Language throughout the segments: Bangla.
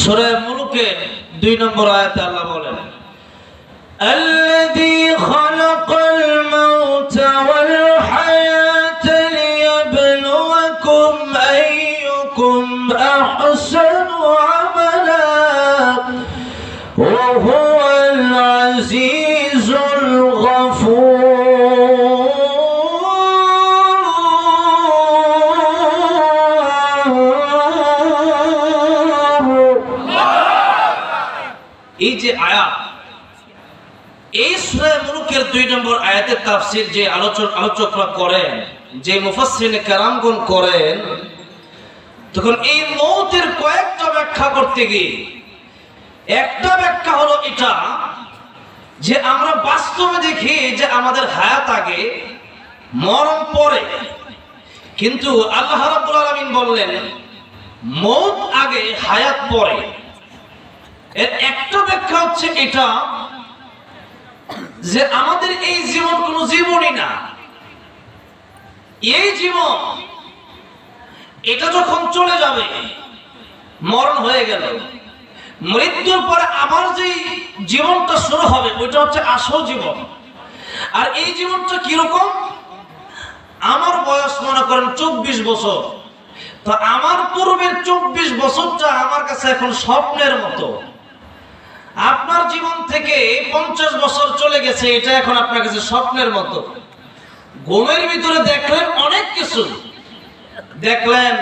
সূরা মুলুকের 2 নম্বর আয়াতে আল্লাহ বলেন, আল্লাযী খালাকাল মাউতা ওয়াল হায়াতা লিয়াবলুয়াকুম আইয়ুকুম আহসানু আমালা ওয়া হুয়াল আজিজুল গফুর। এই যে আয়াত, এই সূরা মুলুকের 2 নম্বর আয়াতের তাফসীর যে আলোচকরা করেন, যে মুফাসসিরিনে কেরামগণ করেন, তখন এই মওতের কয়েকটা ব্যাখ্যা করতে গিয়ে একটা ব্যাখ্যা হলো এটা যে আমরা বাস্তবে দেখি যে আমাদের হায়াত আগে, মরণ পরে, কিন্তু আল্লাহ রাব্বুল আলামিন বললেন মওত আগে হায়াত পরে। এর একটা ব্যাখ্যা হচ্ছে এটা যে আমাদের এই জীবন কোনো জীবনই না, এই জীবন এটা যখন চলে যাবে, মরণ হয়ে গেল, মৃত্যুর পরে আবার যে জীবনটা শুরু হবে ওইটা হচ্ছে আসল জীবন। আর এই জীবনটা কিরকম? আমার বয়স মনে করেন 24 বছর, তো আমার পূর্বের 24 বছরটা আমার কাছে এখন স্বপ্নের মতো। আপনার জীবন থেকে 50 বছর চলে গেছে, এটা এখন আপনার কাছে স্বপ্নের মতো। ঘুমের ভিতরে দেখলেন অনেক কিছু, দেখলেন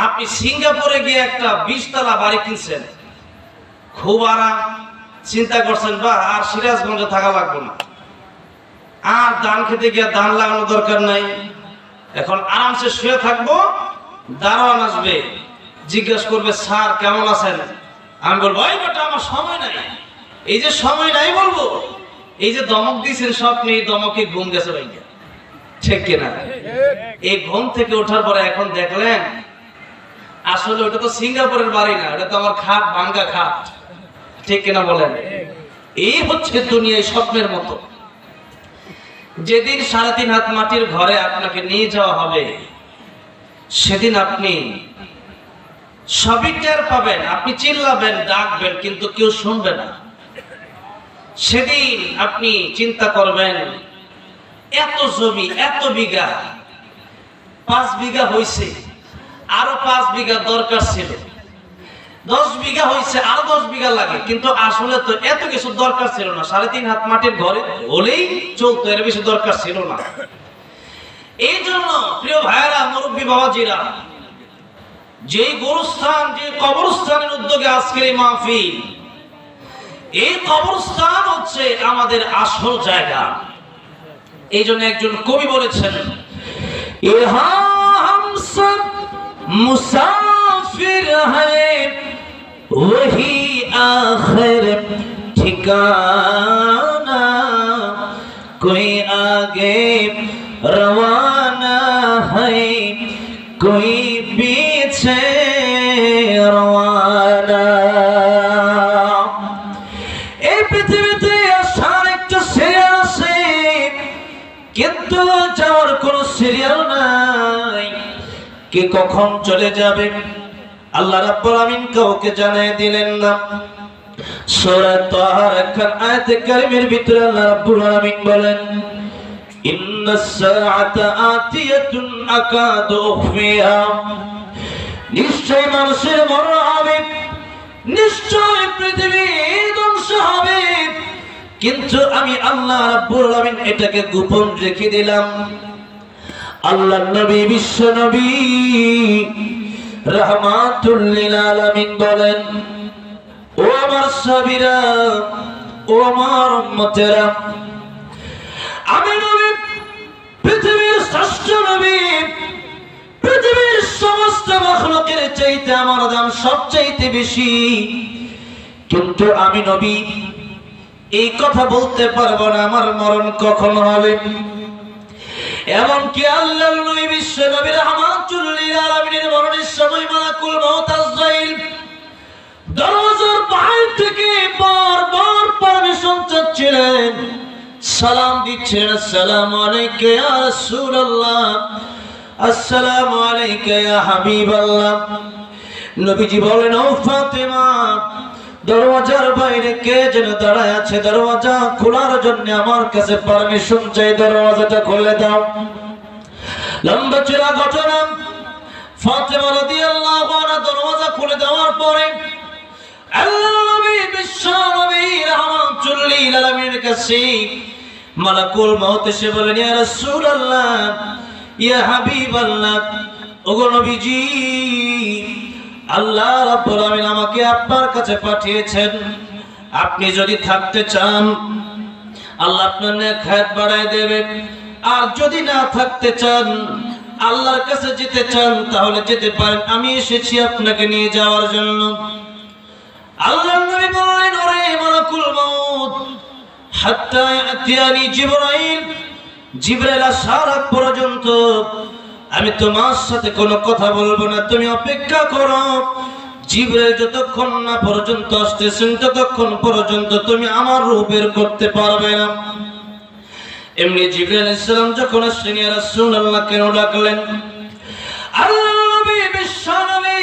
আপনি সিঙ্গাপুরে গিয়ে একটা 20 তলা বাড়ি কিনছেন, খুব আরাম, চিন্তা করছেন বা আর সিরাজগঞ্জে থাকা লাগবে না, আর ধান খেতে গিয়ে ধান লাগানো দরকার নাই, এখন আরামসে শুয়ে থাকবো, দারোয়ান আসবে, জিজ্ঞেস করবে স্যার কেমন আছেন, আমি বলবো এই বেটা আমার সময় নাই। এই যে সময় নাই বলবো, এই যে দমক দিয়েছেন স্বপ্নে, এই দমকে ঘুম গেছে ভাইয়া, ঠিক কিনা? এই ঘুম থেকে ওঠার পরে এখন দেখলেন আসলে ওটা তো সিঙ্গাপুরের বাড়ি না, ওটা তো আমার খাট, ভাঙ্গা খাট, ঠিক কিনা বলেন? এই হচ্ছে দুনিয়ায় স্বপ্নের মতো। যেদিন 3.5 হাত মাটির ঘরে আপনাকে নিয়ে যাওয়া হবে, সেদিন আপনি সবই টের পাবেন, আপনি চিল্লাবেন, ডাকবেন, কিন্তু কেউ শুনবে না। সেদিন আপনি চিন্তা করবেন এত জমি, এত বিঘা, 5 বিঘা হয়েছে, আরো 5 বিঘা দরকার ছিল, 10 বিঘা হয়েছে, আরো 10 বিঘা লাগে, কিন্তু আসলে তো এত কিছু দরকার ছিল না। 3.5 হাত মাটির ঘরে হলেই চলতো, এর বেশি দরকার ছিল না। এই জন্য প্রিয় ভাইয়েরা, মুরব্বী বাবাজিরা, যে গোরস্থান, যে কবরস্থানের উদ্যোগে আজকের এই মাহফিল, এই কবরস্থান হচ্ছে আমাদের আসল জায়গা। এই জন্য একজন কবি বলেছেন, ইহা হাম সব মুসাফির হ্যায় ওহি আখির ঠিকানা, কোই আগে রওয়ানা হ্যায় কোই পিছে রওয়ানা। এই পৃথিবীতে আসার একটা সিরিয়াল আছে, কিন্তু যাওয়ার কোনো সিরিয়াল নাই। কে কখন চলে যাবে আল্লাহ রাব্বুল আমিন কাউকে জানিয়ে দিলেন না। সূরা তাহার একখান আয়াতে কারিমের ভিতরে আল্লাহ রাব্বুল আমিন বলেন, ইন্নাস সাআতা আতিয়াতুন আকাদু উখফিহা, নিশ্চয় মানুষের মরণ হবে, নিশ্চয় পৃথিবী ধ্বংস হবে, কিন্তু আমি আল্লাহ রাব্বুল আমিন এটাকে গোপন রেখে দিলাম। আল্লাহর নবী, বিশ্ব নবী রাহমাতুল লিল আলামিন বলেন, ও আমার সাহাবীরা, ও আমার উম্মতেরা, আমি নবী, পৃথিবীর শ্রেষ্ঠ নবী, পৃথিবীর সমস্ত মাখলুকের চাইতে আমার দাম সবচাইতে বেশি, কিন্তু আমি নবী এই কথা বলতে পারবো না আমার মরণ কখন হবে। এমনকি আল্লাহর নবী বিশ্ব নবী রাহমাতুল লিল আলামিনের মরণের সময় মালাকুল মউত আজরাইল দরওয়াজার বাইরে থেকে বারবার পারমিশন চাচ্ছিলেন, সালাম দিচ্ছেন, আসসালামু আলাইকা ইয়া রাসূলুল্লাহ, আসসালামু আলাইকা ইয়া হাবিবাল্লাহ। নবীজি বলেন, ও ফাতেমা, দরওয়াজার বাইরে কে যেন দাঁড়ায় আছে, দরওয়াজা খোলার জন্য আমার কাছে পারমিশন চাই, দরওয়াজাটা খুলে দাও। লম্বা চূড়া ঘটনা। ফাতেমা রাদিয়াল্লাহু আনহা দরওয়াজা খুলে দেওয়ার পরে আল্লাহর নবী বিশ্ব নবী রাহমাতুল লিল আলামিনের কাছে মালাকুল মউত এসে বলেন, ইয়া রাসূলুল্লাহ, ইয়া হাবিবাল্লাহ, ওগো নবীজি, আল্লাহ রাব্বুল আলামিন আমাকে আপনার কাছে পাঠিয়েছেন। আপনি যদি থাকতে চান আল্লাহ আপনার নেক হায়াত বাড়ায় দেবে, আর যদি না থাকতে চান, আল্লাহর কাছে যেতে চান, তাহলে যেতে পারেন, আমি এসেছি আপনাকে নিয়ে যাওয়ার জন্য। আল্লাহর নবী বললেন, ওরে মালাকুল মউত, হাত্তা ইয়াতিয়ানি জিবরাইল, জিবরাইল আসার আগ পর্যন্ত আমি তোমার সাথে কোনো কথা বলবো না, তুমি অপেক্ষা করো। জিবরাইল যতক্ষণ না পর্যন্ত আসতেছেন ততক্ষণ পর্যন্ত তুমি আমার রূহ বের করতে পারবে না। এমনি জিবরাইল আলাইহিস সালাম যখন আসলেন, ইয়া রাসূলুল্লাহ কেন ডাকলেন? আল্লাহর নবী বিশ্ব নবী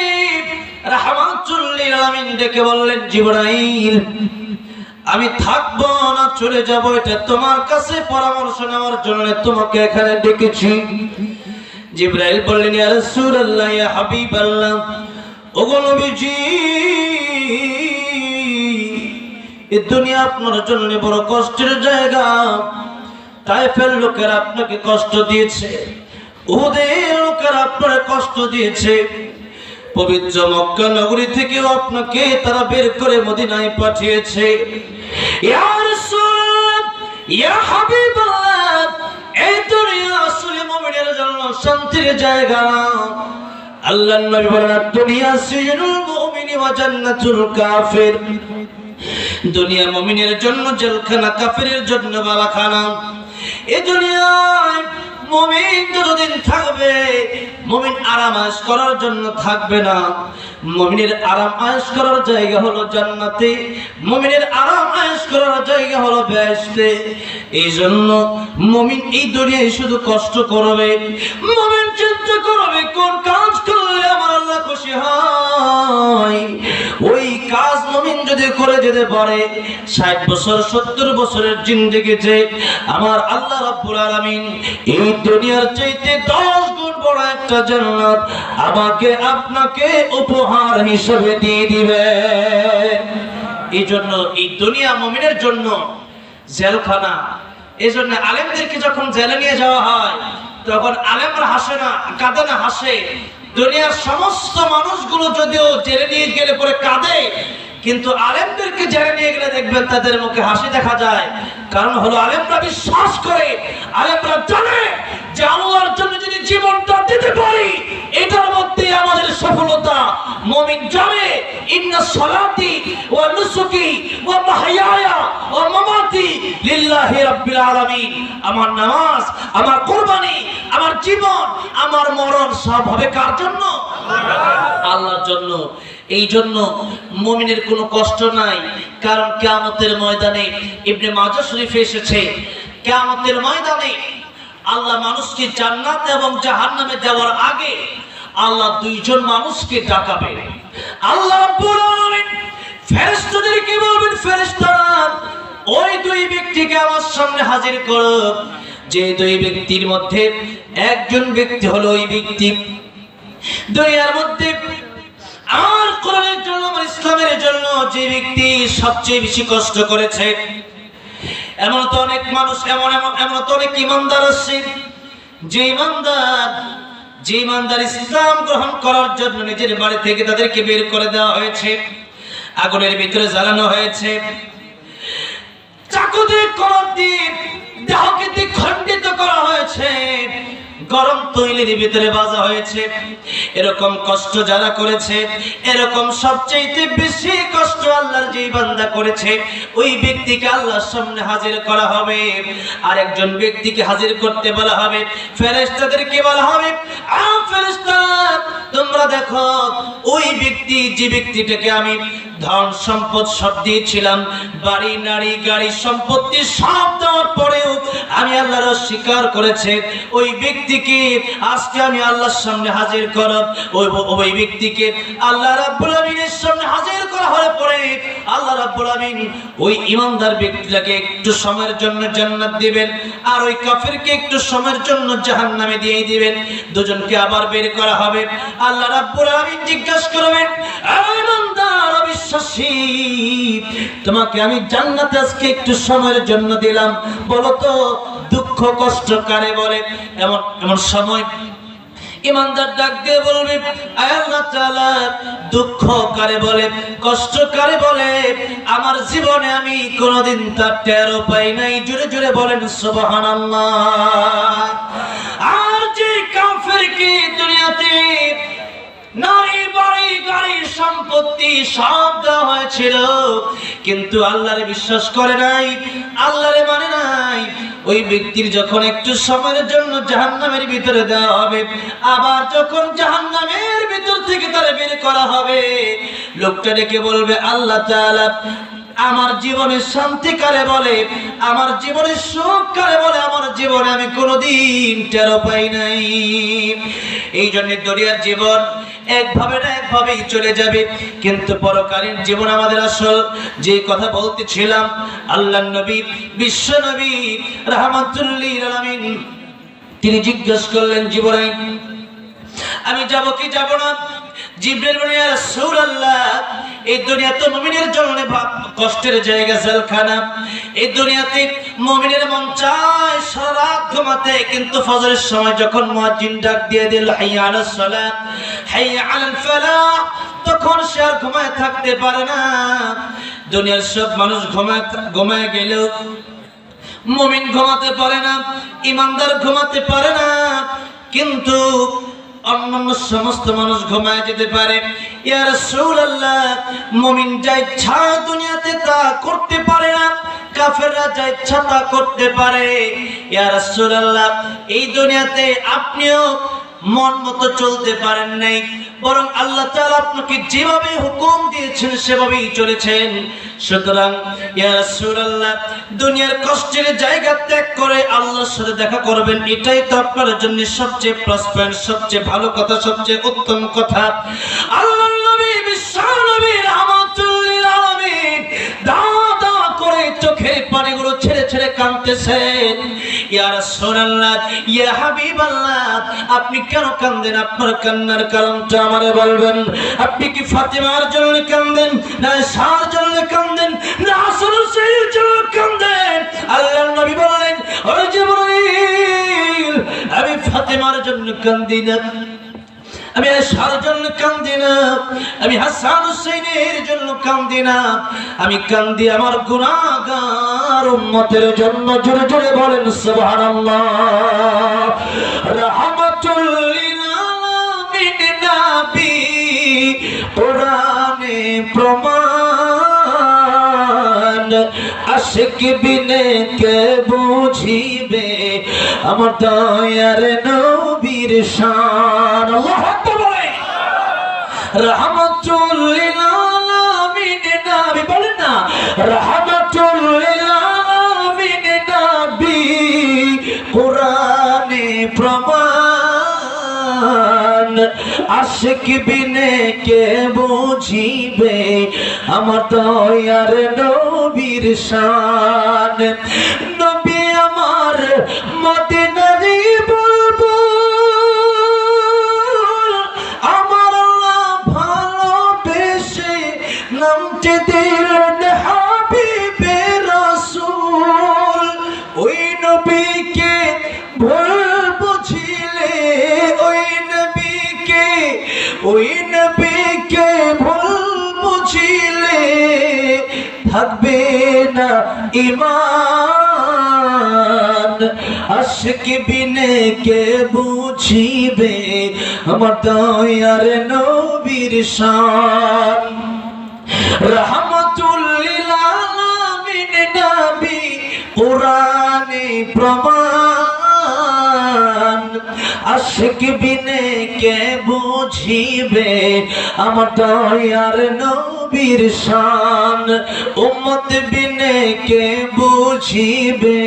রাহমাতুল লিল আলামিন ডেকে বললেন, জিবরাইল, আমি থাকবো না চলে যাব, এটা তোমার কাছে পরামর্শ নেওয়ার জন্য তোমাকে এখানে ডেকেছি। জিবরাইল বললেন, ইয়া রাসূলুল্লাহ, ইয়া হাবিবাল্লাহ, ওগো নবীজি, এই দুনিয়া আপনার জন্য বড় কষ্টের জায়গা। তায়েফের লোকেরা আপনাকে কষ্ট দিয়েছে, উহুদের লোকেরা আপনাকে কষ্ট দিয়েছে, পবিত্র মক্কা নগরী থেকেও আপনাকে তারা বের করে মদিনায় পাঠিয়েছে। ইয়া রাসূলুল্লাহ, ইয়া হাবিবাল্লাহ, এই দুনিয়া আসলে মুমিনের জন্য শান্তির জায়গা না। আল্লাহর নবী বলেন, দুনিয়া সিজনুল মুমিনি ওয়া জান্নাতুল কাফির, দুনিয়া মুমিনের জন্য জেলখানা, কাফিরের জন্য বালাখানা। এই দুনিয়ায় মুমিন যতদিন থাকবে, মুমিন আরাম আয়েশ করার জন্য থাকবে না। মুমিনের আরাম আয়েশ করার জায়গা হলো জান্নাতে, মুমিনের আরাম আয়েশ করার জায়গা হলো বেহেশতে। এই জন্য মুমিন এই দুনিয়ায় শুধু কষ্ট করবে, মুমিন চিন্তা করবে কোন কাজ করলে আমার আল্লাহ খুশি হয়। ওই কাজ মুমিন যদি করে যেতে পারে, 60 বছর 70 বছরের জিন্দেগিতে আমার আল্লাহ রাব্বুল আলামিন এই দুনিয়ার চাইতে 10 গুণ বড় একটা জান্নাত আমাকে আপনাকে উপহার হিসেবে দিয়ে দিবে। এই জন্য এই দুনিয়া মুমিনের জন্য জেলখানা। এই জন্য আলেমদেরকে যখন জেলে নিয়ে যাওয়া হয়, তখন আলেমরা হাসে না, কাঁদে না, হাসে। দুনিয়ার সমস্ত মানুষগুলো যদিও জেলে নিয়ে গেলে পরে কাঁদে, কিন্তু আলেমদেরকে জেলে নিয়ে গেলে দেখবেন তাদের মুখে হাসি দেখা যায়। কারণ হলো আলেমরা বিশ্বাস করে, আলেমরা জানে যে আল্লাহর জন্য যদি জীবনটা দিতে পারি, এটার মধ্যে আমাদের সফলতা। মুমিন জানে, ইন্না সালাতি ওয়া নুসুকি ওয়া মাহইয়ায়া ওয়া মামাতি লিল্লাহি রাব্বিল আলামিন, আমার নামাজ, আমার কুরবানি, আমার জীবন, আমার মরণ সব হবে কার জন্য? আল্লাহর জন্য। এই জন্য মুমিনের কোনো কষ্ট নাই। কারণ কিয়ামতের ময়দানে, ইবনে মাজাহ শরীফে এসেছে, কিয়ামতের ময়দানে আল্লাহ মানুষকে জান্নাত এবং জাহান্নামে দেওয়ার আগে আল্লাহ দুইজন মানুষকে ডাকাবে। আল্লাহ রাব্বুল আলামিন ফেরেশতাদেরকে বলবেন, ফেরেশতারা ওই দুই ব্যক্তিকে আমার সামনে হাজির করো। যে দুই ব্যক্তির মধ্যে একজন ব্যক্তি হলো ওই ব্যক্তি দুনিয়ার মধ্যে আমার কোরআনের জন্য, আমার ইসলামের জন্য যে ব্যক্তি সবচেয়ে বেশি কষ্ট করেছে। এমন তো অনেক মানুষ, এমন তো অনেক ইমানদার আছে, যে ইমানদার ইসলাম গ্রহণ করার জন্য নিজের বাড়ি থেকে তাদেরকে বের করে দেওয়া হয়েছে, আগুনের ভিতরে জ্বালানো হয়েছে, চাকুতে কলম দিয়ে দেহকে খণ্ডিত করা হয়েছে, গরম তৈলের ভিতরে বাজা হয়েছে। এরকম কষ্ট যারা করেছে, এরকম সবচেয়ে বেশি কষ্ট আল্লাহর যে বান্দা করেছে, ওই ব্যক্তিকে আল্লাহর সামনে হাজির করা হবে। আর একজন ব্যক্তিকে হাজির করতে বলা হবে, ফেরেশতাদেরকে বলা হবে, আ ফেরেশতা তোমরা দেখো ওই ব্যক্তি, যে ব্যক্তিটাকে আমি ধন সম্পদ সব দিয়েছিলাম, বাড়ি নারী গাড়ি সম্পত্তি সব দেওয়ার পরেও আমি আল্লাহর অস্বীকার করেছে, ওই ব্যক্তিকে আজকে আমি আল্লাহর সামনে হাজির করব। ওই ব্যক্তিকে আল্লাহ রাব্বুল আমিনের সামনে হাজির করা হলে পরে আল্লাহ রাব্বুল আমিন ওই ইমানদার ব্যক্তিটাকে একটু সময়ের জন্য জান্নাত দিবেন, আর ওই কাফিরকে একটু সময়ের জন্য জাহান্নামে দিয়ে দিবেন। দুজনকে আবার বের করা হবে। আল্লাহ রাব্বুল আমিন জিজ্ঞাসা করবেন, ইমানদার অবিশ্বাসী, তোমাকে আমি জান্নাতে আজকে একটু সময়ের জন্য দিলাম, বলো তো দুঃখ কষ্ট কারে বলে? এমন সময় ইমানদার ডাক দিয়ে বলবে, আল্লাহ তাআলা দুঃখ কারে বলে, কষ্ট কারে বলে? আমার জীবনে আমি কোনোদিন তার টেরও পাই নাই। জোরে জোরে বলেন সুবহানাল্লাহ। আর যে কাফেরকে দুনিয়াতে নারী বাড়ি গাড়ি সম্পত্তি সব দেওয়া হয়েছিল, কিন্তু আল্লাহরে বিশ্বাস করে নাই, আল্লাহরে মানে নাই, ওই ব্যক্তির যখন একটু সময়ের জন্য জাহান্নামের ভিতরে দেওয়া হবে, আবার যখন জাহান্নামের ভিতর থেকে তারে বের করা হবে, লোকটা ডেকে বলবে, আল্লাহ তাআলা আমার জীবনে শান্তি কারে বলে, আমার জীবনে সুখ কারে বলে? আমার জীবনে আমি কোনোদিন টেরও পাই নাই। এই জন্য দুনিয়ার জীবন একভাবে না একভাবেই চলে যাবে, কিন্তু পরকালীন জীবন আমাদের আসল। যে কথা বলতেছিলাম, আল্লাহর নবী, বিশ্ব নবী রাহমাতুল লিল আলামিন, তিনি জিজ্ঞাসা করলেন, জিবরাইল আমি যাব কি যাব না? জিবরাইল বলেন, ইয়া রাসূলুল্লাহ, এই দুনিয়া তো মুমিনের জন্য কষ্টের জায়গা, জেলখানা। এই দুনিয়াতে মুমিনের মন চায় সারা রাত ঘুমাতে, কিন্তু ফজরের সময় যখন মুয়াজ্জিন ডাক দিয়ে দিল, হাইয়া আলাস সালাত হাইয়া আলাল ফালাহ, তখন সে আর ঘুমায় থাকতে পারে না। দুনিয়ার সব মানুষ ঘুমায় গেলেও মুমিন ঘুমাতে পারে না, ইমানদার ঘুমাতে পারে না, কিন্তু অন্যান্য সমস্ত মানুষ ঘুমায় যেতে পারে। ইয়া রাসূলুল্লাহ, মুমিন যা ইচ্ছা দুনিয়াতে তা করতে পারে না, কাফেররা যা ইচ্ছা তা করতে পারে। ইয়া রাসূলুল্লাহ, এই দুনিয়াতে আপনিও মন মতো চলতে পারেন নাই, বরং আল্লাহ তাআলা আপনাকে যেভাবে হুকুম দিয়েছেন সেভাবেই চলেছেন। সুতরাং ইয়া রাসূলুল্লাহ, দুনিয়ার কষ্টের জায়গা ত্যাগ করে আল্লাহর সাথে দেখা করবেন, এটাই তো আপনার জন্য সবচেয়ে প্লাস পয়েন্ট, সবচেয়ে ভালো কথা, সবচেয়ে উত্তম কথা। আল্লাহর নবী, বিশ্ব নবী রাহমাতুল লিল আলামিন দাদা করে চোখের পানিগুলো ছেড়ে ছেড়ে কাঁদতেছেন। ইয়া রাসূলুল্লাহ, ইয়া হাবিবাল্লাহ, আপনি কেন কাঁদেন? আপনার কান্নার কারণটা আমারে বলবেন। আপনি কি ফাতিমার জন্য কাঁদেন, না সার জন্য কাঁদেন, না হাসান হুসাইনের জন্য কাঁদেন? আল্লাহর নবী বললেন, ও জিবরাইল, আমি ফাতিমার জন্য কাঁদি না, আমি আয়েশার জন্য কাঁদি না, আমি হাসান হুসাইনের জন্য কাঁদি না, আমি কাঁদি আমার গুনাহগার উম্মতের জন্য। জোরে জোরে বলেন সুবহানাল্লাহ। রাহমাতুল লিল আলামিন নবী, কোরআনে প্রমাণ, আশিক বিনে কে বুঝিবে আমার দয়ার নবীর শান। আল্লাহু আকবার বলে। রাহমাতুল লিল আলামিন নবী, বলেন না, রাহমাতুল লিল আলামিন নবী, কোরআনে প্রমাণ, আশিক বিনে কে বুঝিবে আমার দয়ার নবীর শান। নবী আমার মদিনারই বুলবুল, আমার আল্লাহ ভালোবেসে নামতে দিলেন হাবিবে রাসূল। ওই নবীকে ভুল বুঝিলে, ওই নবীকে ভুল বুঝিলে থাকবে না ঈমান। আশিক বিনে কে বুঝিবে আমার দয়ার নবীর শান। রাহমাতুল লিল আলামিন নবী, কোরআনে প্রমাণ, আশিক আশিক বিনে কে বুঝিবে আমার দয়ার নবীর শান, উম্মত বিনে কে বুঝিবে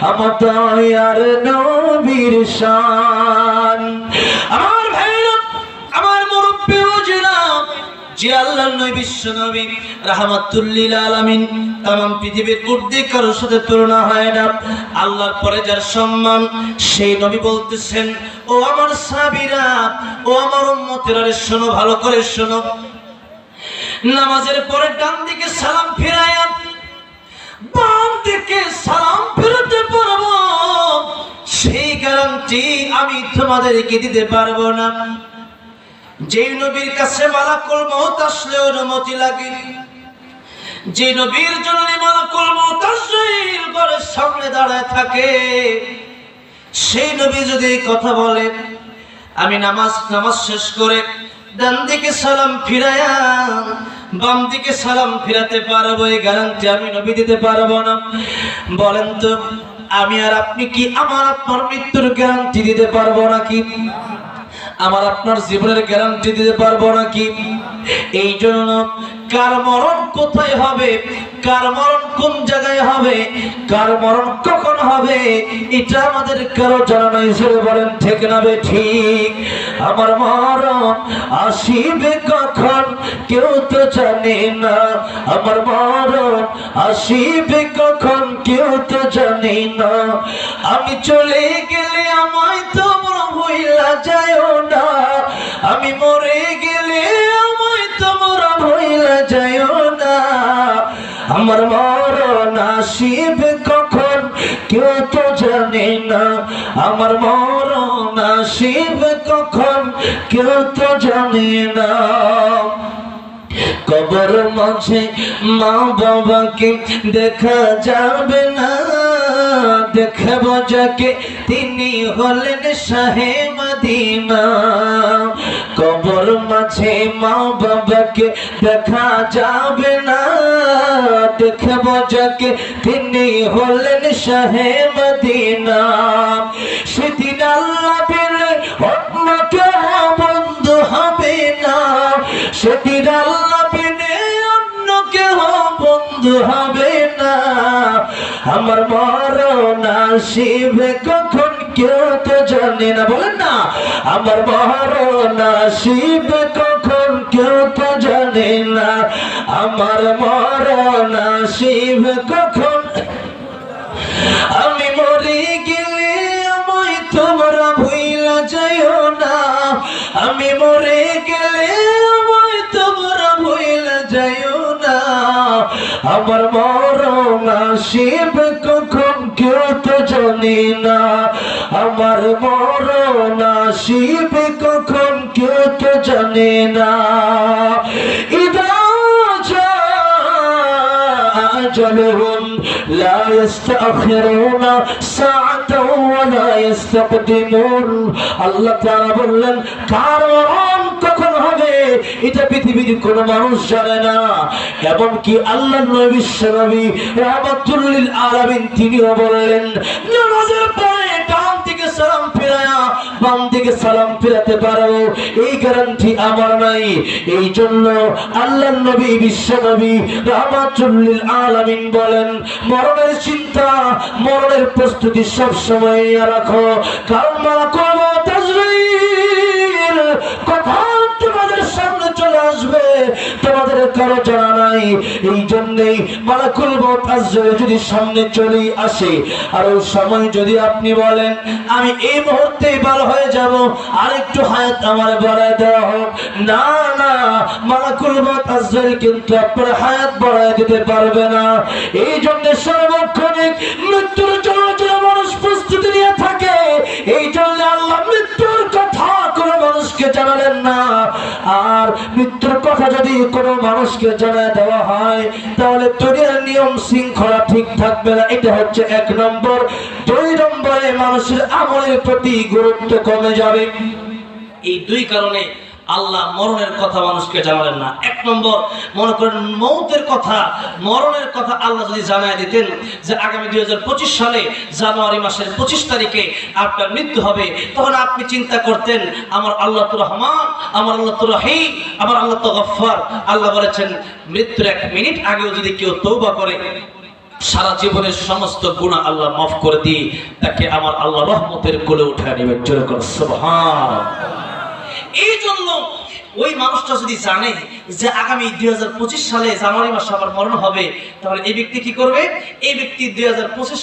আমার দয়ার নবীর শান। আমার ভাইরা, আমার মুরব্বি ওজিরা, যে আল্লাহর নবী বিশ্ব নবী রাহমাতুল লিল আলামিন, तमाम পৃথিবীর ঊর্ধ্বে কারোর সাথে তুলনা হয় না। আল্লাহর পরে যার সম্মান, সেই নবী বলতেছেন, ও আমার সাহাবীরা, ও আমার উম্মতেরা, শোনো, ভালো করে শোনো, নামাজের পরে ডান দিকে সালাম ফিরায়া বাম দিকে সালাম ফিরাতে পারবো, সেই গ্যারান্টি আমি তোমাদেরকে দিতে পারবো না। যে নবীর কাছে মালাকুল মউত আসলে অনুমতি লাগে, যে নবীর জন্য মালাকুল মউত তাশরীফ করে সামনে দাঁড়ায় থাকে, সেই নবী যদি কথা বলে, আমি নামাজ শেষ করে ডান দিকে সালাম ফিরায়া বাম দিকে সালাম ফিরাতে পারবো, এই গ্যারান্টি আমি নবী দিতে পারবো না। বলেন তো, আমি আর আপনি কি আমার আপনার মৃত্যুর গ্যারান্টি দিতে পারবো নাকি? আমার আপনার জীবনের গ্যারান্টি দিতে পারবো নাকি? এই জন্য কার মরণ কোথায় হবে, কার মরণ কোন জায়গায় হবে, কার মরণ কখন হবে, এটা আমাদের কারো জানা নাই। জোরে বলেন ঠিক না ঠিক? আমার মরণ আসিবে কখন কেউ তো জানে না, আমার মরণ আসিবে কখন কেউ তো জানে না। আমি চলে গেলে আমায় তোমরা ভুইলা যায়ও না, আমি মরে গেলে আমায় তোমরা ভুইলা যায়ও না। আমার মরণ আসিবে কখন কেউ তো জানে না, আমার মরণ আসিবে কখন কেউ তো জানে না। কবর মাঝে মা বাবাকে দেখা যাবে না, দেখব যাকে তিনি হলেন শাহে মদিনা। কবর মাঝে মা বাবাকে দেখা যাবে না, দেখব যাকে তিনি হলেন শাহে মদিনা। সেদিন আল্লাহ পেলে অন্য কেউ বন্ধু হবে না, সেদিন আল্লাহ পেলে অন্য কেউ বন্ধু হবে না। আমার মরণ আসিবে কখন কেউ তো জানে না, বলেন না, আমার মরণ আসিবে কখন কেউ তো জানে না, আমার মরণ আসিবে কখন। আমি মরে গেলে আমায় তোমরা ভুইলা যাইও না, আমি মরে গেলে আমায় তোমরা ভুইলা যাইও না। আমার মরণ আসিবে কখন কেউ তো জানে না, আমার মরণ আসিবে কখন কেউ তো জানে না। ইদা أجلهم لا يستأخرون ساعة ولا يستقدمون। আল্লাহ তাআলা বললেন, কারণ কখন হবে এটা পৃথিবীর কোনো মানুষ জানে না। এমনকি আল্লাহর নবী বিশ্ব নবী রাহমাতুল লিল আলামিন তিনিও বললেন, নামাজের পরে ডান দিকে সালাম ফিরায়া বাম দিকে সালাম ফিরাতে পারো, এই গ্যারান্টি আমার নাই। এই জন্য আল্লাহর নবী বিশ্ব নবী রাহমাতুল লিল আলামিন বলেন, মরণের চিন্তা, মরণের প্রস্তুতি সব সময় রাখো, কারণ মালাকুল মউত তাশরীফ কখন তোমাদের সামনে চলে আসবে তোমাদের কারো জানা নাই। এই জন্যই মালাকুল মউত যদি সামনে চলে আসে, আর ওই সময় যদি আপনি বলেন আমি এই মুহূর্তে ভালো হয়ে যাব, আর একটু হায়াত আমার বাড়ায় দেওয়া হোক, না না, মালাকুল মউত কিন্তু আপনার হায়াত বাড়ায় দিতে পারবে না। এই জন্য সর্বক্ষণিক মৃত্যুর জন্য মানুষ প্রস্তুতি নিয়ে থাকে। এই জন্য আল্লাহ মৃত্যুর কথা কোনো মানুষকে জানালেন না। আর মৃত্যুর কথা যদি কোনো মানুষকে জানায় দেওয়া হয়, তাহলে দুনিয়ার নিয়ম শৃঙ্খলা ঠিক থাকবে না। এটা হচ্ছে 1 নম্বর। 2 নম্বরে মানুষের আমলের প্রতি গুরুত্ব কমে যাবে। এই 2 কারণে আল্লাহ মরণের কথা মানুষকে জানালেন না। এক নম্বর, মনে করেন মৌতের কথা, মরণের কথা আল্লাহ যদি জানায় দিতেন যে আগামী 2025 সালে জানুয়ারি মাসের 25 তারিখে আপনার মৃত্যু হবে, তখন আপনি চিন্তা করতেন আমার আল্লাহ তো রহমান, আমার আল্লাহ তো রহিম, আমার আল্লাহ তো গফফার। আল্লাহ বলেছেন মৃত্যুর 1 মিনিট আগেও যদি কেউ তওবা করে সারা জীবনের সমস্ত গুনাহ আল্লাহ মাফ করে দিয়ে তাকে আমার আল্লাহ রহমতের কোলে উঠায় নেবেন। জোরে করে সুবহানাল্লাহ। এই জন্য ওই মানুষটা যদি জানে যে আগামী 2025 সালে জানুয়ারি মাসে আবার মরণ হবে, তাহলে এই ব্যক্তি কি করবে? এই ব্যক্তি 2024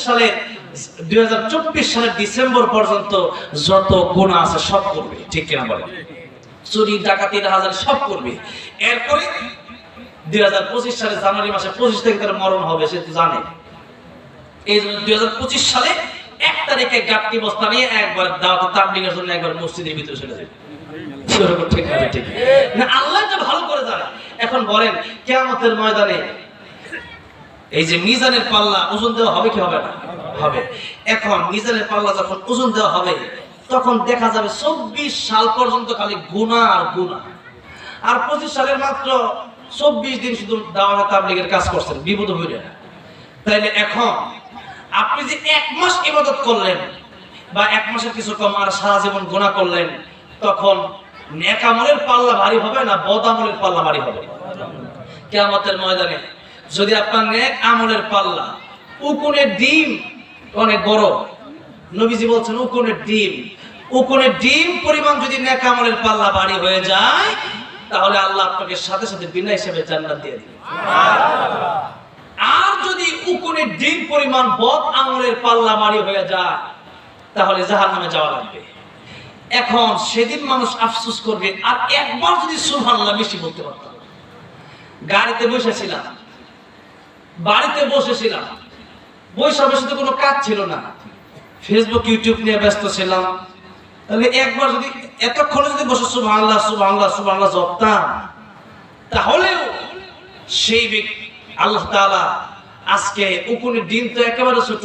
সালের ডিসেম্বর পর্যন্ত যত গুনাহ আছে সব করবে। ঠিক কিনা বলেন? চুরি ডাকাতি রাহাজারি সব করবে। এরপরে 2025 সালে জানুয়ারি মাসে 25 তারিখে তার মরণ হবে, সে তো জানে। এই জন্য 2025 সালে 1 তারিখে গাট্টি বস্তা নিয়ে একবার দাওয়াত তাবলীগের জন্য একবার মসজিদের ভিতরে চলে যাবে। ঠিক আছে, ঠিক না? আল্লাহ তো ভালো করে জানে। এখন বলেন কিয়ামতের ময়দানে এই যে মিজানের পাল্লা ওজন দেওয়া হবে কি হবে না? হবে। এখন মিজানের পাল্লা যখন ওজন দেওয়া হবে তখন দেখা যাবে 24 সাল পর্যন্ত খালি গুনাহ আর গুনাহ, আর 25 সালের মাত্র 24 দিন শুধু দাওয়াত তাবলীগের কাজ করছেন, বিপদ হইল না। তাইলে এখন আপনি যে 1 মাস ইবাদত করলেন বা 1 মাসের কিছু কম আর সারা জীবন গুনাহ করলেন, তখন নেক আমলের পাল্লা ভারী হবে না বদ আমলের পাল্লা ভারী হবে? কিয়ামতের ময়দানে যদি আপনার নেক আমলের পাল্লা উকুনের ডিম অনেক বড়, নবীজি বলছেন উকুনের ডিম পরিমাণ যদি নেক আমলের পাল্লা ভারী হয়ে যায়, তাহলে আল্লাহ আপনাকে সাথে সাথে বিনা হিসেবে জান্নাত দিয়ে দিবেন। আর যদি উকুনের ডিম পরিমাণ বদ আমলের পাল্লা ভারী হয়ে যায়, তাহলে জাহান্নামে যাওয়া লাগবে। এখন সেদিন মানুষ আফসোস করবে। আর একবার যদি সুবহানাল্লাহ বেশি বলতে পারতাম। গাড়িতে বসেছিলাম, বাড়িতে বসেছিলাম, বসে বসে তো কোনো কাজ ছিল না, ফেসবুক ইউটিউব নিয়ে ব্যস্ত ছিলাম, তাহলে একবার যদি এতক্ষণে যদি বসে সুবহানাল্লাহ সুবহানাল্লাহ সুবহানাল্লাহ জপতাম, তাহলেও সেই আল্লাহ তাআলা আজকে উকুনের ডিম তো একেবারে ছোট,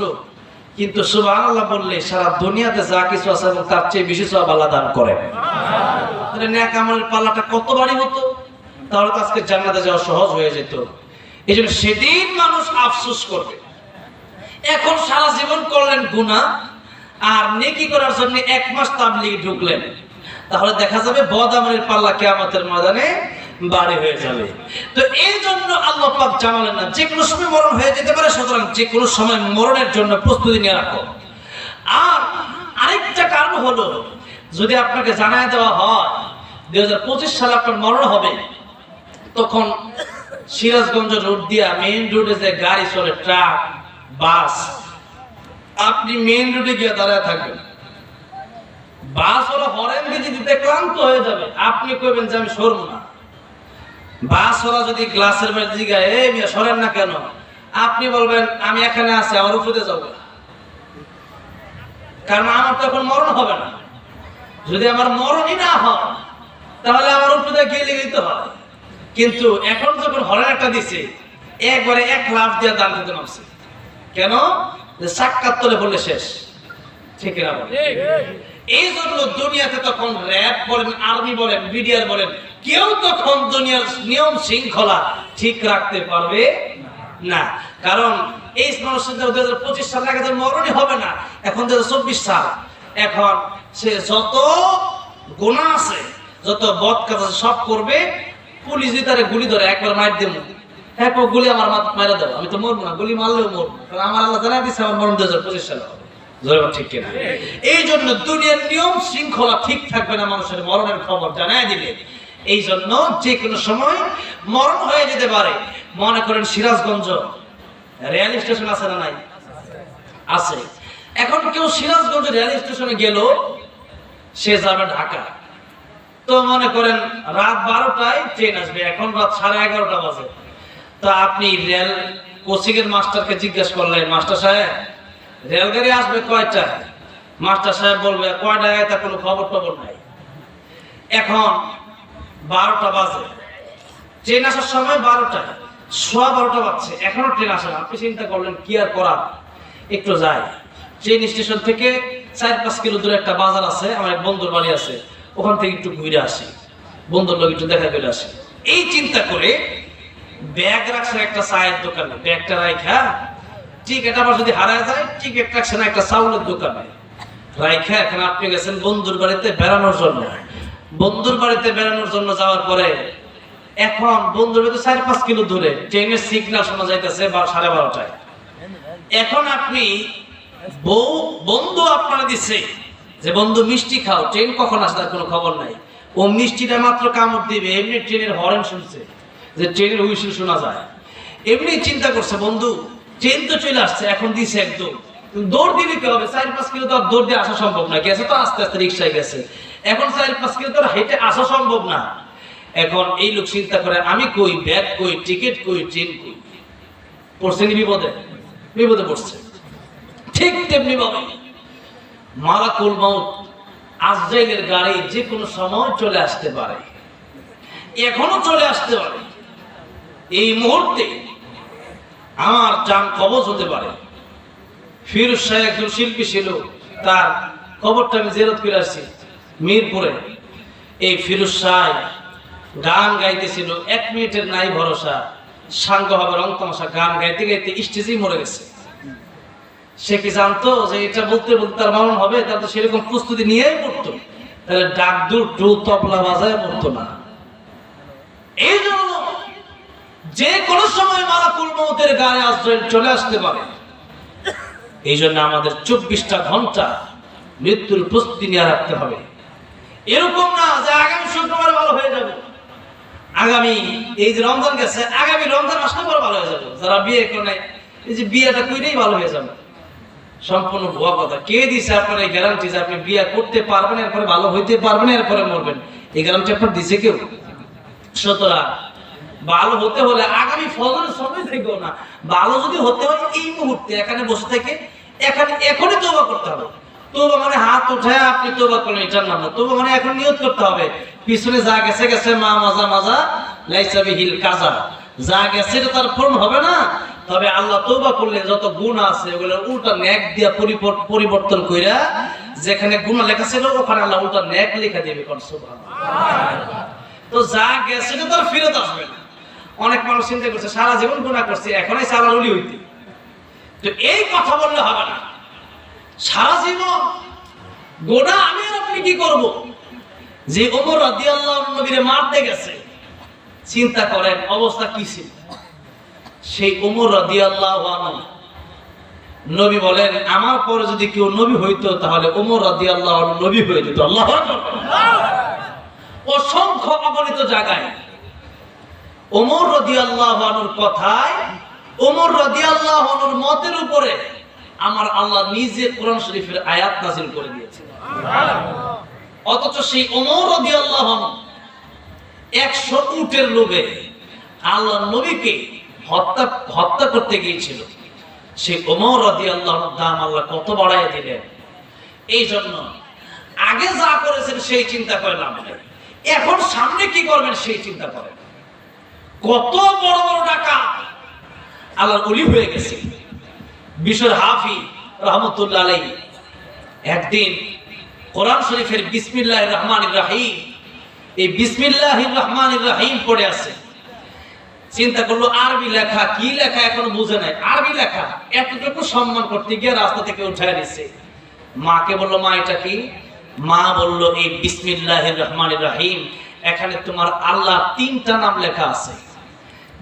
কিন্তু সুবহানাল্লাহ বললে সারা দুনিয়াতে যা কিছু আছে এবং তার চেয়ে বেশি সওয়াব আল্লাহ দান করে। তাহলে নেক আমলের পাল্লাটা কত ভারী হতো, তাহলে তো আজকে জান্নাতে যাওয়া সহজ হয়ে যেত। এই জন্য সেদিন মানুষ আফসোস করবে। এখন সারা জীবন করলেন গুনাহ আর নেকি করার জন্য 1 মাস তাবলীগে ঢুকলেন, তাহলে দেখা যাবে বদ আমলের পাল্লা কিয়ামতের ময়দানে ভারী হয়ে যাবে। তো এই জন্য আল্লাহ পাক জানালেন না যে কোনো সময় মরণ হয়ে যেতে পারে, সুতরাং যে কোনো সময় মরণের জন্য প্রস্তুতি নিয়ে রাখো। আর আরেকটা কারণ হলো, যদি আপনাকে জানায় দেওয়া হয় 2025 সালে আপনার মরণ হবে, তখন সিরাজগঞ্জ রোড দিয়া মেইন রোডে যে গাড়ি চলে, ট্রাক, বাস, আপনি মেইন রোডে গিয়ে দাঁড়ায় থাকবেন। বাস ওরা হরেন দিতে দিতে ক্লান্ত হয়ে যাবে, আপনি কইবেন যে আমি সরব না। বাস ওরা যদি গ্লাসের বাইরে জিগায় এই মিয়া সরেন না কেন, আপনি বলবেন আমি এখানে আছি, আমার উপরে যাব, কারণ আমার তো এখন মরণ হবে না। যদি আমার মরণই না হয় তাহলে আমার উপরে গিয়ে লেগে হয়। কিন্তু এখন যখন হরেন একটা দিছে, একবারে 1 লাফ দিয়ে দান দিতে নামছে। কেন? যে সাক্ষাৎ তলে বললে শেষ। ঠিক না বলেন? এই জন্য দুনিয়াতে তখন র‍্যাব বলেন, আর্মি বলেন, বিডিআর বলেন, কেউ তখন দুনিয়ার নিয়ম শৃঙ্খলা ঠিক রাখতে পারবে না। কারণ এই মানুষের 2025 সাল আগে মরণই হবে না, এখন 2024 সাল। এখন সে যত গুনাহ আছে, যত বদ কাজ আছে সব করবে। পুলিশ যদি তারে গুলি ধরে একবার মার দেবো, একবার গুলি আমার মারা দেবো, আমি তো মরবো না, গুলি মারলেও মরবো, কারণ আমার আল্লাহ জানাই দিচ্ছে আমার মরণ 2025 সালে হবে। ঠিক কিনা? এই জন্য দুনিয়ার নিয়ম শৃঙ্খলা ঠিক থাকবে না, মানুষের মরণের খবর জানাই দিলে। এই জন্য যে কোনো সময় মরণ হয়ে যেতে পারে। মনে করেন সিরাজগঞ্জ রেল স্টেশন আছে না নাই? আছে। এখন কেউ সিরাজগঞ্জ রেল স্টেশনে গেল, সে যাবে ঢাকা। তো মনে করেন রাত 12টায় ট্রেন আসবে, এখন রাত 11:30 বাজে। তো আপনি রেল কোচিং এর মাস্টারকে জিজ্ঞেস করলেন, মাস্টার সাহেব রেলগাড়ি আসবে কয়টায়? মাস্টার সাহেব বলবে কয়টায়, তার কোনো খবর টবর নাই। এখন 12টা বাজে, ট্রেন আসার সময় 12টায়, 12:15 বাজছে, এখনো ট্রেন আসে না। আপনি চিন্তা করলেন কি আর করার, একটু যাই। ট্রেন স্টেশন থেকে 4-5 কিলো দূরে একটা বাজার আছে, আমার এক বন্ধুর বাড়ি আছে, ওখান থেকে একটু ঘুরে আসি। বন্ধুর লোক একটু দেখা করে আসে। এই চিন্তা করে ব্যাগ রাখছে একটা চায়ের দোকানে, ব্যাগটা রাখা টিকিট আবার যদি হারায় যায়, টিকিট রাখছেন একটা চাউলের দোকানে রাইখা এখন আপনি গেছেন বন্ধুর বাড়িতে বেড়ানোর জন্য। বন্ধুর বাড়িতে বেড়ানোর জন্য যাওয়ার পরে এখন বন্ধুর বাড়িতে 4-5 কিলো দূরে ট্রেনের সিগন্যাল শোনা যাইতেছে 12:30টায়। এখন আপনি বন্ধু আপনারা দিচ্ছে যে বন্ধু মিষ্টি খাও, ট্রেন কখন আসে তার কোনো খবর নাই। ও মিষ্টিটা মাত্র কামড় দিবে, এমনি ট্রেনের হর্ন শুনছে, যে ট্রেনের হুইসেল শোনা যায়। এমনি চিন্তা করছে বন্ধু ট্রেন তো চলে আসছে, এখন দিছে একদম দৌড় দিলে কি হবে, 4-5 কিলো তো দৌড় দিয়ে আসা সম্ভব না, গেছে তো আস্তে আস্তে রিক্সায় গেছে, এখন 4-5 কিলো তো হেঁটে আসা সম্ভব না। এখন এই লোক চিন্তা করে আমি কই, ব্যাগ কই, টিকিট কই, ট্রেন কই, পড়ছে নি বিপদে, বিপদে পড়ছে। ঠিক তেমনি ভাবে মালাকুল মউত আজরাইলের গাড়ি যে কোনো সময় চলে আসতে পারে, এখনো চলে আসতে পারে। এই মুহূর্তে আমার জান কবজ হতে পারে। ফিরোজ শাহ একজন শিল্পী ছিল, তার কবরটা আমি জিয়ারত করে আসছি মিরপুরে। এই ফিরোজ শাহ গান গাইতেছিল, 1 মিনিটের নাই ভরসা, সাঙ্গ হবে রং তামাশা, গান গাইতে গাইতে স্টেজেই মরে গেছে। সে কি জানতো যে এটা বলতে বলতে তার মরণ হবে? তার তো সেরকম প্রস্তুতি নিয়েই পড়তো, তাহলে ডাক দু তবলা বাজায় পড়তো না। এই জন্য যে কোনো সময় মালাকুল মউতের গায়ে আজরাইল চলে আসতে পারে। এই জন্য আমাদের 24টা ঘন্টা মৃত্যুর প্রস্তুতি নিয়ে রাখতে হবে। এরকম না যে আগামী শুক্রবার ভালো হয়ে যাবে, আগামী এই যে রমজান গেছে, আগামী রমজান আসলে পরে ভালো হয়ে যাবে। যারা বিয়ে করে এই যে বিয়েটা কইলেই ভালো হয়ে যাবে, সম্পূর্ণ ভুয়া কথা। কে দিছে আপনার এই গ্যারান্টি যে আপনি বিয়ে করতে পারবেন, এরপরে ভালো হইতে পারবেন, এরপরে মরবেন? এই গ্যারান্টি আপনার দিছে কেউ? সুতরাং ভালো হতে হলে আগামী ফজরের সময় থেকেও না, ভালো যদি হতে হয় এই মুহূর্তে এখানে বসে থেকে এখনই তওবা করতে হবে। তওবা মানে হাত উঠায় আপনি তওবা করলেন, এটার নাম না। তওবা মানে এখন নিয়ত করতে হবে, পিছনে যা গেছে গেছে, মা মাজা মাজা লাইসা বিহিল কাজা, যা গেছে এটা তার পূরণ হবে না। তবে আল্লাহ তওবা করলে যত গুনাহ আছে ওগুলো উল্টা নেক দিয়া পরিবর্তন কইরা, যেখানে গুনাহ লেখা ছিল ওখানে আল্লাহ উল্টা নেক লেখা দিবে। কোন সুবহানাল্লাহ। তো যা গেছে এটা তার ফেরত আসবে না। অনেক মানুষ চিন্তা করছে সারা জীবন গুনাহ করছে, এখনই সালার ওলি হইতে। তো এই কথা বললে হবে না। সারা জীবন গুনাহ আমি আর আপনি কি করব? যে ওমর রাদিয়াল্লাহু আনহু নবীরে মারতে গেছে, চিন্তা করেন অবস্থা কি ছিল। সেই ওমর রাদিয়াল্লাহু আনহু নবী বলেন আমার পরে যদি কেউ নবী হইতো তাহলে ওমর রাদিয়াল্লাহু আনহু নবী হয়ে যেত। আল্লাহু আকবার। অসংখ্য অগণিত জায়গায় ওমর রাদিয়াল্লাহু আনহুর কথায়, ওমর রাদিয়াল্লাহু আনহুর মতের উপরে আমার আল্লাহ নিজে কোরআন শরীফের আয়াত নাযিল করে দিয়েছেন। অথচ সেই ওমর রাদিয়াল্লাহু আনহু 100 উটের লোভে আল্লাহ নবীকে হত্যা করতে গিয়েছিল। সেই ওমর রাদিয়াল্লাহু আনহুর দাম আল্লাহ কত বাড়াইয়া দিলেন। এই জন্য আগে যা করেছেন সেই চিন্তা করে লাভ নেই, এখন সামনে কি করবেন সেই চিন্তা করেন। কত বড় বড় ডাকাত আল্লাহর ওলি হয়ে গেছে। বিশর হাফিজ রাহমাতুল্লাহ আলাইহি একদিন কোরআন শরীফের বিসমিল্লাহির রহমানির রহিম, এই বিসমিল্লাহির রহমানির রহিম পড়ে আছে। চিন্তা করলো আরবি লেখা, কি লেখা এখনো বুঝে নাই, আরবি লেখা। এতটুকু সম্মান করতে গিয়ে রাস্তা থেকে উঠায় দিছে। মাকে বললো মা এটা কি? মা বলল এই বিসমিল্লাহির রহমানির রহিম, এখানে তোমার আল্লাহ 3টা নাম লেখা আছে।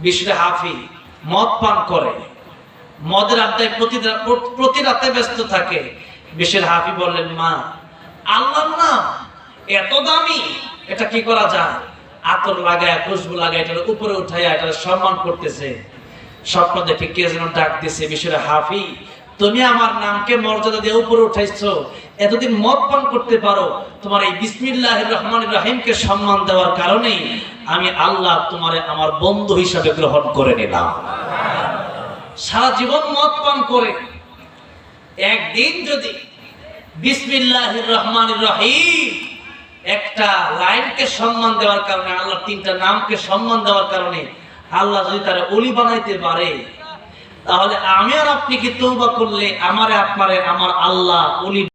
বিশর হাফিজ মদ পান করে, মদের আড্ডায় প্রতি রাতে ব্যস্ত থাকে। বিশর হাফিজ বললেন মা আল্লাহর নাম এত দামি, এটা কি করা যায়? আতর লাগায়, খুশবু লাগায় এটার উপরে উঠাইয়া এটার সম্মান করতেছে। স্বপ্ন দেখে কে যেন ডাক দিছে, বিশর হাফিজ তুমি আমার নামকে মর্যাদা দিয়ে উপরে উঠাইছো, এতদিন মদ পান করতে পারো, তোমার এই বিসমিল্লাহির রহমানির রহিমকে সম্মান দেওয়ার কারণেই আমি আল্লাহ তোমারে আমার বন্ধু হিসাবে গ্রহণ করে নিলাম। সারা জীবন মদ পান করে একদিন যদি বিসমিল্লাহির রহমানির রহিম একটা লাইনকে সম্মান দেওয়ার কারণে, আল্লাহ 3টা নামকে সম্মান দেওয়ার কারণে আল্লাহ যদি তারা ওলি বানাইতে পারে, তাহলে আমি আর আপনি কি তওবা করলে আমারে আপনারে আমার আল্লাহ ওলি